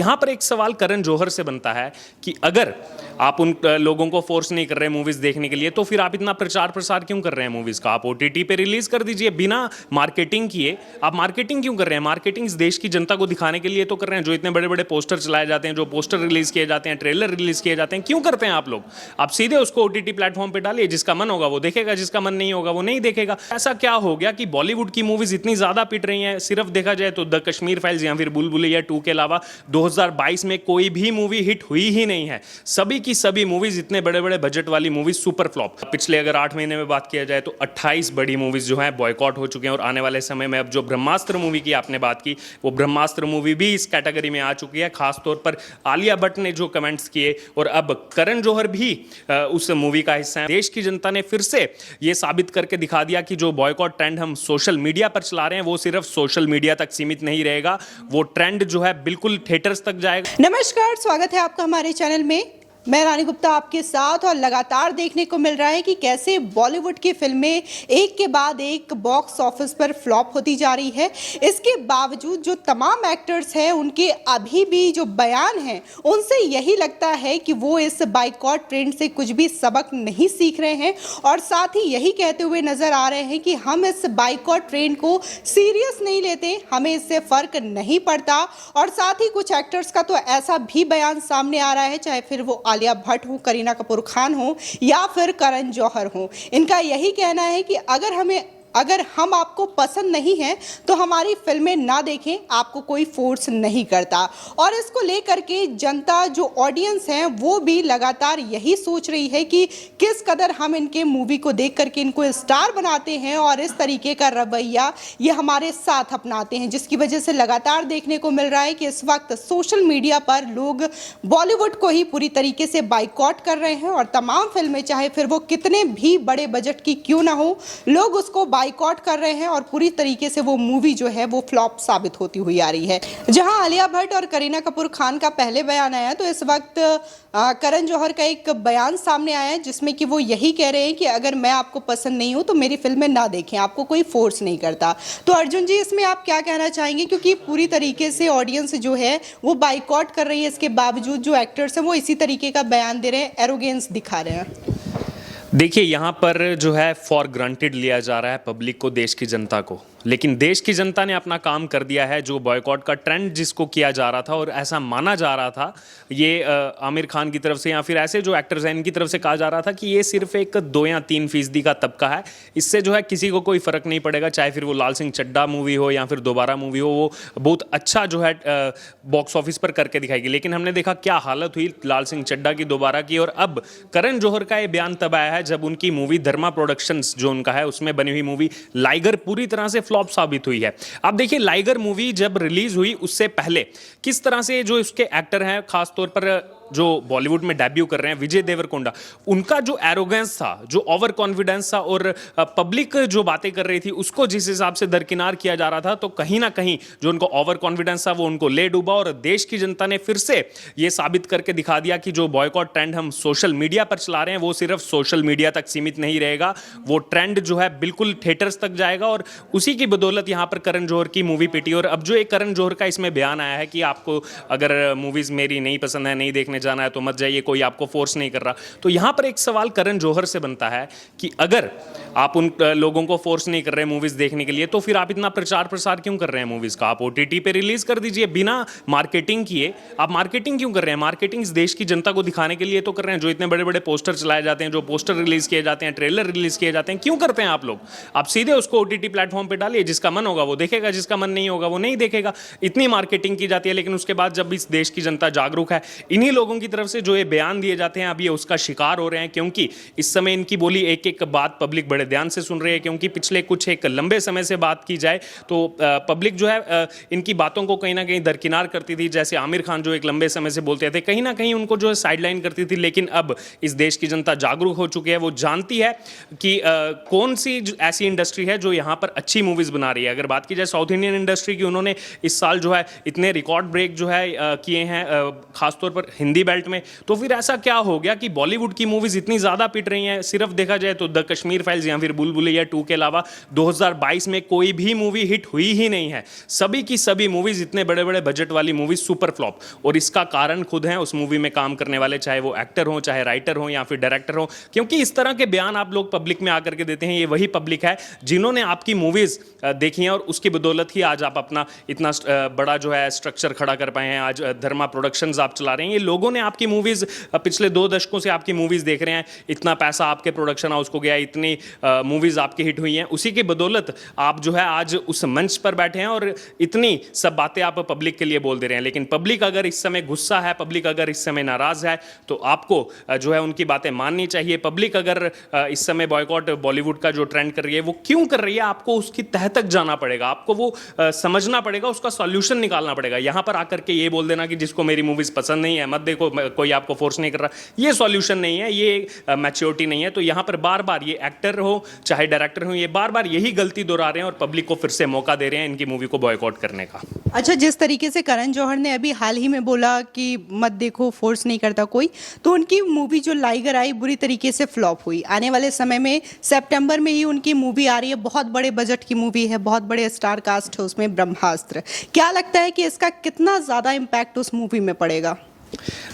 यहाँ पर एक सवाल करण जौहर से बनता है कि अगर आप उन लोगों को फोर्स नहीं कर रहे मूवीज देखने के लिए तो फिर आप इतना प्रचार प्रसार क्यों कर रहे हैं मूवीज का। आप ओटीटी पे रिलीज कर दीजिए बिना मार्केटिंग किए। आप मार्केटिंग क्यों कर रहे हैं? मार्केटिंग इस देश की जनता को दिखाने के लिए तो कर रहे हैं। जो इतने बड़े बड़े पोस्टर चलाए जाते हैं, जो पोस्टर रिलीज किए जाते हैं, ट्रेलर रिलीज किए जाते हैं, क्यों करते हैं आप लोग? आप सीधे उसको ओटीटी प्लेटफॉर्म पे डालिए, जिसका मन होगा वो देखेगा, जिसका मन नहीं होगा वो नहीं देखेगा। ऐसा क्या हो गया कि बॉलीवुड की मूवीज इतनी ज्यादा पिट रही हैं? सिर्फ देखा जाए तो द कश्मीर फाइल्स या फिर बुलबुलैया 2 के अलावा 2022 में कोई भी मूवी हिट हुई ही नहीं है। सभी की सभी मूवीज, इतने बड़े बड़े बजट वाली मूवीज, सुपर फ्लॉप। पिछले अगर 8 महीने में बात किया जाए तो 28 बड़ी मूवीज जो हैं बॉयकॉट हो चुके हैं। और आने वाले समय में अब जो ब्रह्मास्त्र मूवी की आपने बात की, वो ब्रह्मास्त्र मूवी भी इस कैटेगरी में आ चुकी है। खासतौर पर आलिया भट्ट ने जो कमेंट्स किए और अब करण जौहर भी उस मूवी का हिस्सा है। देश की जनता ने फिर से ये साबित करके दिखा दिया कि जो बॉयकॉट ट्रेंड हम सोशल मीडिया पर चला रहे हैं वो सिर्फ सोशल मीडिया तक सीमित नहीं रहेगा। वो ट्रेंड जो है बिल्कुल थिएटर्स तक जाएगा। नमस्कार, स्वागत है आपका हमारे चैनल में। मैं रानी गुप्ता आपके साथ। और लगातार देखने को मिल रहा है कि कैसे बॉलीवुड की फिल्में एक के बाद एक बॉक्स ऑफिस पर फ्लॉप होती जा रही है। इसके बावजूद जो तमाम एक्टर्स हैं उनके अभी भी जो बयान हैं उनसे यही लगता है कि वो इस बाइकॉट ट्रेंड से कुछ भी सबक नहीं सीख रहे हैं और साथ ही यही कहते हुए नजर आ रहे हैं कि हम इस बाइकॉट ट्रेंड को सीरियस नहीं लेते, हमें इससे फर्क नहीं पड़ता। और साथ ही कुछ एक्टर्स का तो ऐसा भी बयान सामने आ रहा है, चाहे फिर वो आलिया भट्ट हो, करीना कपूर खान हो या फिर करण जौहर हो, इनका यही कहना है कि अगर हम आपको पसंद नहीं है तो हमारी फिल्में ना देखें, आपको कोई फोर्स नहीं करता। और इसको लेकर के जनता, जो ऑडियंस है, वो भी लगातार यही सोच रही है कि किस कदर हम इनके मूवी को देख करके इनको स्टार बनाते हैं और इस तरीके का रवैया ये हमारे साथ अपनाते हैं, जिसकी वजह से लगातार देखने को मिल रहा है कि इस वक्त सोशल मीडिया पर लोग बॉलीवुड को ही पूरी तरीके से बाइकॉट कर रहे हैं और तमाम फिल्में, चाहे फिर वो कितने भी बड़े बजट की क्यों ना हो, लोग उसको बाइकॉट कर रहे हैं और पूरी तरीके से वो मूवी जो है वो फ्लॉप साबित होती हुई आ रही है। जहां आलिया भट्ट और करीना कपूर खान का पहले बयान आया तो इस वक्त करण जौहर का एक बयान सामने आया है जिसमें कि वो यही कह रहे हैं कि अगर मैं आपको पसंद नहीं हूं तो मेरी फिल्में ना देखें, आपको कोई फोर्स नहीं करता। तो अर्जुन जी, इसमें आप क्या कहना चाहेंगे? क्योंकि पूरी तरीके से ऑडियंस जो है वो बाइकॉट कर रही है, इसके बावजूद जो एक्टर्स हैं वो इसी तरीके का बयान दे रहे हैं, एरोगेंस दिखा रहे हैं। देखिए, यहाँ पर जो है फॉर ग्रांटेड लिया जा रहा है पब्लिक को, देश की जनता को। लेकिन देश की जनता ने अपना काम कर दिया है। जो बॉयकॉट का ट्रेंड जिसको किया जा रहा था और ऐसा माना जा रहा था, ये आमिर खान की तरफ से या फिर ऐसे जो एक्टर्स हैं इनकी तरफ से कहा जा रहा था कि ये सिर्फ एक 2 या 3% का तबका है, इससे जो है किसी को कोई फर्क नहीं पड़ेगा। चाहे फिर वो लाल सिंह चड्ढा मूवी हो या फिर दोबारा मूवी हो, वो बहुत अच्छा जो है बॉक्स ऑफिस पर करके दिखाएगी। लेकिन हमने देखा क्या हालत हुई लाल सिंह चड्ढा की, दोबारा की। और अब करण जौहर का ये बयान तब आया है जब उनकी मूवी धर्मा प्रोडक्शंस जो उनका है उसमें बनी हुई मूवी लाइगर पूरी तरह से फ्लॉप साबित हुई है। अब देखिए, लाइगर मूवी जब रिलीज हुई उससे पहले किस तरह से जो इसके एक्टर हैं, खासतौर पर जो बॉलीवुड में डेब्यू कर रहे हैं, विजय देवरकोंडा, उनका जो एरोगेंस था, जो ओवर कॉन्फिडेंस था और पब्लिक जो बातें कर रही थी उसको जिस हिसाब से दरकिनार किया जा रहा था, तो कहीं ना कहीं जो उनको ओवर कॉन्फिडेंस था वो उनको ले डूबा। और देश की जनता ने फिर से ये साबित करके दिखा दिया कि जो बॉयकॉट ट्रेंड हम सोशल मीडिया पर चला रहे हैं वो सिर्फ सोशल मीडिया तक सीमित नहीं रहेगा। वो ट्रेंड जो है बिल्कुल थिएटर्स तक जाएगा। और उसी की बदौलत यहाँ पर करण जौहर की मूवी पिटी। और अब जो एक करण जौहर का इसमें बयान आया है कि आपको अगर मूवीज मेरी नहीं पसंद है, नहीं देखने जाना है तो मत जाइए, कोई आपको फोर्स नहीं कर रहा। तो यहां पर एक सवाल करण जौहर से बनता है कि अगर आप उन लोगों को फोर्स नहीं कर रहे मूवीज देखने के लिए तो फिर आप इतना प्रचार प्रसार क्यों कर रहे हैं मूवीज का? आप ओटीटी पे रिलीज कर दीजिए बिना मार्केटिंग किए। आप मार्केटिंग क्यों कर रहे हैं? मार्केटिंग इस देश की जनता को दिखाने के लिए तो कर रहे हैं। जो इतने बड़े बड़े पोस्टर चलाए जाते हैं, जो पोस्टर रिलीज किए जाते हैं, ट्रेलर रिलीज किए जाते हैं, क्यों करते हैं आप लोग? आप सीधे उसको ओटीटी प्लेटफॉर्म पे डालिए, जिसका मन होगा वो देखेगा, जिसका मन नहीं होगा वो नहीं देखेगा। इतनी मार्केटिंग की जाती है, लेकिन उसके बाद जब इस देश की जनता जागरूक है, इन्हीं लोगों की तरफ से जो ये बयान दिए जाते हैं अब ये उसका शिकार हो रहे हैं। क्योंकि इस समय इनकी बोली एक एक बात पब्लिक बड़े ध्यान से सुन रही है। क्योंकि पिछले कुछ एक लंबे समय से बात की जाए तो पब्लिक जो है इनकी बातों को कहीं ना कहीं दरकिनार करती थी। जैसे आमिर खान जो एक लंबे समय से बोलते थे, कहीं ना कहीं उनको जो है साइडलाइन करती थी। लेकिन अब इस देश की जनता जागरूक हो चुकी है, वो जानती है कि कौन सी ऐसी इंडस्ट्री है जो यहाँ पर अच्छी मूवीज बना रही है। अगर बात की जाए साउथ इंडियन इंडस्ट्री की, उन्होंने इस साल जो है इतने रिकॉर्ड ब्रेक जो है किए हैं, खासतौर पर हिंदी हिंदी बेल्ट में। तो फिर ऐसा क्या हो गया कि बॉलीवुड की मूवीज इतनी ज़्यादा पिट रही हैं? सिर्फ देखा जाए तो द कश्मीर फाइल्स या फिर बुलबुलैया 2 के अलावा 2022 में कोई भी मूवी हिट हुई ही नहीं है। सभी की सभी मूवीज, इतने बड़े बड़े बजट वाली मूवीज, सुपर फ्लॉप। और इसका कारण खुद है उस मूवी में काम करने वाले, चाहे वो एक्टर हो, चाहे राइटर हो या फिर डायरेक्टर हो। क्योंकि इस तरह के बयान आप लोग पब्लिक में आकर के देते हैं, ये वही पब्लिक है जिन्होंने आपकी मूवीज देखी हैं और उसकी बदौलत ही आज आप अपना इतना बड़ा जो है स्ट्रक्चर खड़ा कर पाए हैं। आज धर्मा प्रोडक्शंस आप चला रहे हैं। ये लोगों ने आपकी मूवीज, पिछले 2 दशकों से आपकी मूवीज देख रहे हैं, इतना पैसा आपके प्रोडक्शन हाउस को गया, इतनी मूवीज आपकी हिट हुई हैं, उसी की बदौलत आप जो है आज उस मंच पर बैठे हैं और इतनी सब बातें आप पब्लिक के लिए बोल दे रहे हैं। लेकिन पब्लिक अगर इस समय गुस्सा है, पब्लिक अगर इस समय नाराज है, तो आपको जो है उनकी बातें माननी चाहिए। पब्लिक अगर इस समय बॉयकॉट बॉलीवुड का जो ट्रेंड कर रही है, वो क्यों कर रही है, आपको उसकी तह तक जाना पड़ेगा, आपको वो समझना पड़ेगा, उसका सॉल्यूशन निकालना पड़ेगा। यहां पर आकर के ये बोल देना कि जिसको मेरी मूवीज पसंद नहीं है मत देखो, कोई आपको फोर्स नहीं कर रहा, ये सॉल्यूशन नहीं है, ये मैच्योरिटी नहीं है। तो यहां पर बार बार ये एक्टर हो चाहे डायरेक्टर हो, ये बार बार यही गलती दोहरा रहे हैं और पब्लिक को फिर से मौका दे रहे हैं इनकी मूवी को बॉयकॉट करने का। अच्छा, जिस तरीके से करण जौहर ने अभी हाल ही में बोला कि मत देखो, फोर्स नहीं करता कोई, तो उनकी मूवी जो लाइगर आई बुरी तरीके से फ्लॉप हुई। आने वाले समय में सितंबर में ही उनकी मूवी आ रही है, बहुत बड़े बजट की मूवी है, बहुत बड़े स्टार कास्ट है उसमें, ब्रह्मास्त्र। क्या लगता है कि इसका कितना ज़्यादा इम्पैक्ट उस मूवी में पड़ेगा?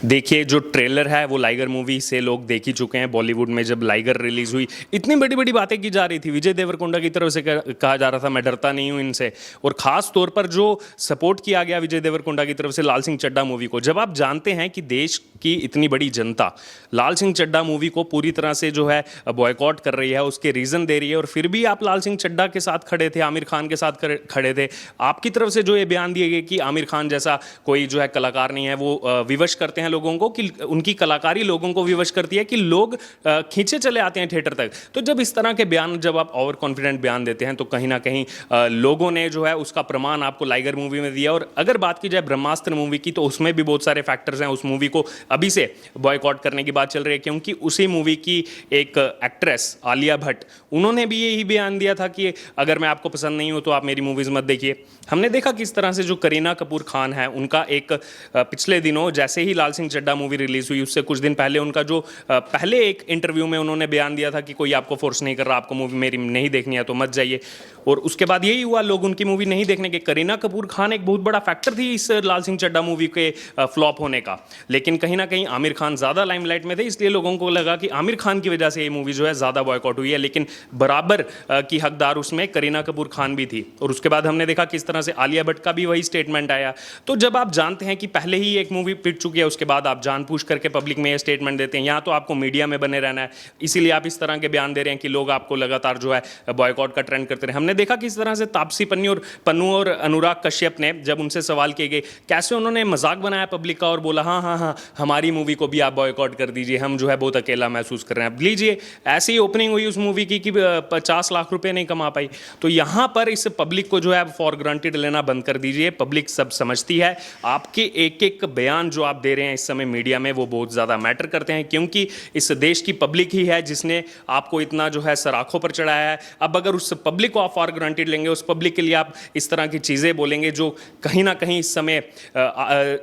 देखिए, जो ट्रेलर है वो लाइगर मूवी से लोग देख ही चुके हैं। बॉलीवुड में जब लाइगर रिलीज हुई, इतनी बड़ी बड़ी बातें की जा रही थी। विजय देवरकोंडा की तरफ से कहा जा रहा था मैं डरता नहीं हूं इनसे, और खास तौर पर जो सपोर्ट किया गया विजय देवरकोंडा की तरफ से लाल सिंह चड्ढा मूवी को। जब आप जानते हैं कि देश की इतनी बड़ी जनता लाल सिंह चड्ढा मूवी को पूरी तरह से जो है बॉयकॉट कर रही है, उसके रीजन दे रही है, और फिर भी आप लाल सिंह चड्ढा के साथ खड़े थे, आमिर खान के साथ खड़े थे। आपकी तरफ से जो ये बयान दिए गए कि आमिर खान जैसा कोई जो है कलाकार नहीं है, वो विवश करते हैं लोगों को, कि उनकी कलाकारी लोगों को विवश करती है कि लोग खींचे चले आते हैं थिएटर तक। तो जब इस तरह के बयान, जब आप ओवर कॉन्फिडेंट बयान देते हैं, तो कहीं ना कहीं लोगों ने जो है उसका प्रमाण आपको लाइगर मूवी में दिया। और अगर बात की जाए ब्रह्मास्त्र मूवी की, तो उसमें भी बहुत सारे फैक्टर्स हैं। उस मूवी को अभी से बॉयकॉट करने की बात चल रही है, क्योंकि उसी मूवी की एक एक्ट्रेस आलिया भट्ट, उन्होंने भी यही बयान दिया था कि अगर मैं आपको पसंद नहीं हूं तो आप मेरी मूवीज मत देखिए। हमने देखा किस तरह से जो करीना कपूर खान है, उनका एक पिछले दिनों जैसे ही लाल सिंह चड्ढा मूवी रिलीज हुई, उससे कुछ दिन पहले उनका जो पहले एक इंटरव्यू में उन्होंने बयान दिया था कि कोई आपको फोर्स नहीं कर रहा, आपको मूवी मेरी नहीं देखनी है तो मत जाइए। और उसके बाद यही हुआ, लोग उनकी मूवी नहीं देखने के। करीना कपूर खान एक बहुत बड़ा फैक्टर थी इस लाल सिंह चड्ढा मूवी के फ्लॉप होने का, लेकिन कहीं ना कहीं आमिर खान ज़्यादा लाइमलाइट में थे, इसलिए लोगों को लगा कि आमिर खान की वजह से ये मूवी जो है ज़्यादा बॉयकॉट हुई है। लेकिन बराबर की हकदार उसमें करीना कपूर खान भी थी। और उसके बाद हमने देखा किस तरह से आलिया भट्ट का भी वही स्टेटमेंट आया। तो जब आप जानते हैं कि पहले ही एक मूवी पिट चुकी है, उसके बाद आप जानबूझ करके पब्लिक में ये स्टेटमेंट देते हैं, यहाँ तो आपको मीडिया में बने रहना है, इसीलिए आप इस तरह के बयान दे रहे हैं कि लोग आपको लगातार जो है बॉयकॉट का ट्रेंड करते रहे। हमने देखा किस तरह से तापसी पन्नू और अनुराग कश्यप ने, जब उनसे सवाल किए गए, कैसे उन्होंने मजाक बनाया पब्लिक का और बोला हाँ हाँ हाँ हमारी मूवी को भी आप बॉयकॉट कर दीजिए, हम जो है बहुत अकेला महसूस कर रहे हैं। लीजिए, ऐसी ओपनिंग हुई उस मूवी की कि 50 लाख रुपए नहीं कमा पाई। तो यहाँ पर इस पब्लिक को जो है फॉर ग्रांटेड लेना बंद कर दीजिए। पब्लिक सब समझती है, आपके एक एक बयान जो आप दे रहे हैं इस समय मीडिया में, वो बहुत ज़्यादा मैटर करते हैं, क्योंकि इस देश की पब्लिक ही है जिसने आपको इतना जो है सराखों पर चढ़ाया है। अब अगर उस पब्लिक को आप फॉर ग्रांटेड लेंगे, उस पब्लिक के लिए आप इस तरह की चीज़ें बोलेंगे जो कहीं ना कहीं इस समय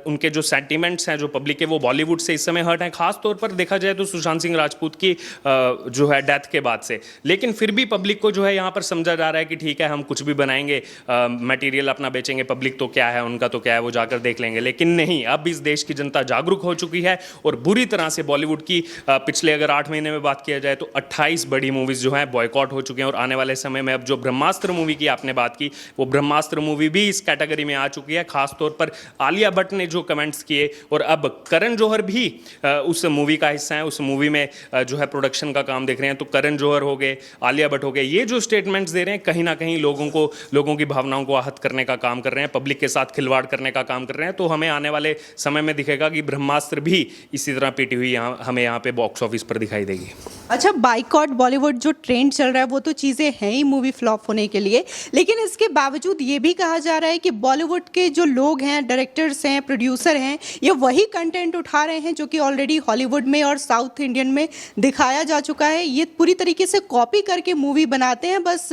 उनके जो सेंटिमेंट्स हैं जो पब्लिक के, वो बॉलीवुड से इस समय हर्ट हैं। खास तौर पर देखा जाए तो सुशांत सिंह राजपूत की जो है डेथ के बाद से। लेकिन फिर भी पब्लिक को जो है यहाँ पर समझा जा रहा है कि ठीक है, हम कुछ भी बनाएंगे, मटेरियल अपना बेचेंगे, पब्लिक तो क्या है, उनका तो क्या है, वो जाकर देख लेंगे। लेकिन नहीं, अब इस देश की जनता जागरूक हो चुकी है और बुरी तरह से बॉलीवुड की पिछले अगर 8 महीने में बात किया जाए तो 28 बड़ी मूवीज जो हैं बॉयकॉट हो चुके हैं। और आने वाले समय में अब जो ब्रह्मास्त्र मूवी की आपने बात की, वो ब्रह्मास्त्र मूवी भी इस कैटेगरी में आ चुकी है। खासतौर पर आलिया भट्ट ने जो कमेंट्स किए, और अब करण जौहर भी उस मूवी का हिस्सा है, उस मूवी में जो है प्रोडक्शन का काम देख रहे हैं। तो करण जौहर हो गए, आलिया भट्ट हो गए, ये जो स्टेटमेंट्स दे रहे हैं कहीं ना कहीं लोगों की भावनाओं को आहत करने का काम कर रहे हैं, पब्लिक के साथ खिलवाड़ करने का काम कर रहे हैं। तो हमें आने वाले समय में दिखेगा कि ब्रह्मास्त्र भी इसी तरह पीटी हुई हमें यहाँ पे बॉक्स ऑफिस पर दिखाई देगी। अच्छा, बाइकॉट बॉलीवुड जो ट्रेंड चल रहा है वो तो चीज़ें हैं ही मूवी फ्लॉप होने के लिए, लेकिन इसके बावजूद ये भी कहा जा रहा है कि बॉलीवुड के जो लोग हैं, डायरेक्टर्स हैं, प्रोड्यूसर हैं, ये वही कंटेंट उठा रहे हैं जो कि ऑलरेडी हॉलीवुड में और साउथ इंडियन में दिखाया जा चुका है। ये पूरी तरीके से कॉपी करके मूवी बनाते हैं, बस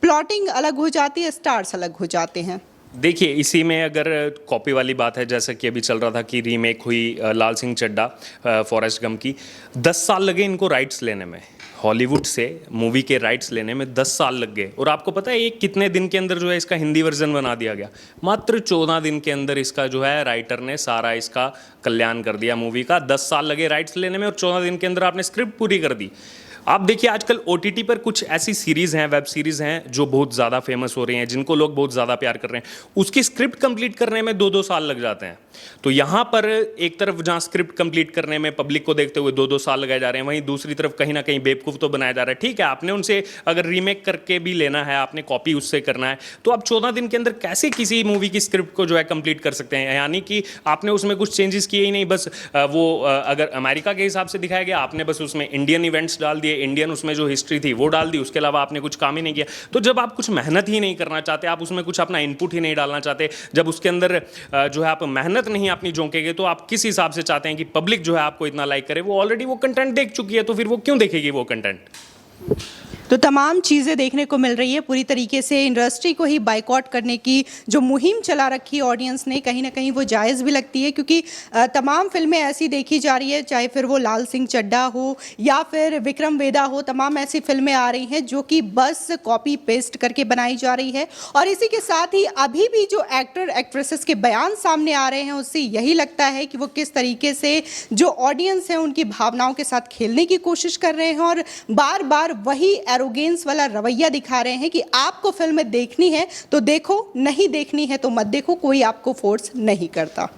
प्लॉटिंग अलग हो जाती है, स्टार्स अलग हो जाते हैं। देखिए, इसी में अगर कॉपी वाली बात है, जैसा कि अभी चल रहा था कि रीमेक हुई लाल सिंह चड्ढा फॉरेस्ट गम की, 10 साल लगे इनको राइट्स लेने में। हॉलीवुड से मूवी के राइट्स लेने में 10 साल लग गए। और आपको पता है ये कितने दिन के अंदर जो है इसका हिंदी वर्जन बना दिया गया? मात्र 14 दिन के अंदर इसका जो है राइटर ने सारा इसका कल्याण कर दिया मूवी का। 10 साल लगे राइट्स लेने में और 14 दिन के अंदर आपने स्क्रिप्ट पूरी कर दी। आप देखिए आजकल OTT पर कुछ ऐसी सीरीज़ हैं, वेब सीरीज़ हैं जो बहुत ज़्यादा फेमस हो रही हैं, जिनको लोग बहुत ज़्यादा प्यार कर रहे हैं, उसकी स्क्रिप्ट कंप्लीट करने में 2-2 साल लग जाते हैं। तो यहाँ पर एक तरफ जहाँ स्क्रिप्ट कंप्लीट करने में पब्लिक को देखते हुए 2-2 साल लगाए जा रहे हैं, वहीं दूसरी तरफ कहीं ना कहीं बेवकूफ़ तो बनाया जा रहा है। ठीक है, आपने उनसे अगर रीमेक करके भी लेना है, आपने कॉपी उससे करना है, तो आप 14 दिन के अंदर कैसे किसी मूवी की स्क्रिप्ट को जो है कंप्लीट कर सकते हैं? यानी कि आपने उसमें कुछ चेंजेस किए ही नहीं, बस वो अगर अमेरिका के हिसाब से दिखाया गया, आपने बस उसमें इंडियन इवेंट्स डाल दिए, इंडियन उसमें जो हिस्ट्री थी वो डाल दी, उसके अलावा आपने कुछ काम ही नहीं किया। तो जब आप कुछ मेहनत ही नहीं करना चाहते, आप उसमें कुछ अपना इनपुट ही नहीं डालना चाहते, जब उसके अंदर जो है आप मेहनत नहीं अपनी झोंकेंगे, तो आप किस हिसाब से चाहते हैं कि पब्लिक जो है आपको इतना लाइक करे? वो ऑलरेडी वो कंटेंट देख चुकी है, तो फिर वो क्यों देखेगी वो कंटेंट? तो तमाम चीज़ें देखने को मिल रही है। पूरी तरीके से इंडस्ट्री को ही बाइकॉट करने की जो मुहिम चला रखी है ऑडियंस ने, कहीं ना कहीं वो जायज़ भी लगती है, क्योंकि तमाम फिल्में ऐसी देखी जा रही है, चाहे फिर वो लाल सिंह चड्ढा हो या फिर विक्रम वेदा हो, तमाम ऐसी फिल्में आ रही हैं जो कि बस कॉपी पेस्ट करके बनाई जा रही है। और इसी के साथ ही अभी भी जो एक्टर एक्ट्रेसेस के बयान सामने आ रहे हैं, उससे यही लगता है कि वो किस तरीके से जो ऑडियंस है उनकी भावनाओं के साथ खेलने की कोशिश कर रहे हैं और बार बार वही एरोगेंस वाला रवैया दिखा रहे हैं कि आपको फिल्म देखनी है तो देखो, नहीं देखनी है तो मत देखो, कोई आपको फोर्स नहीं करता।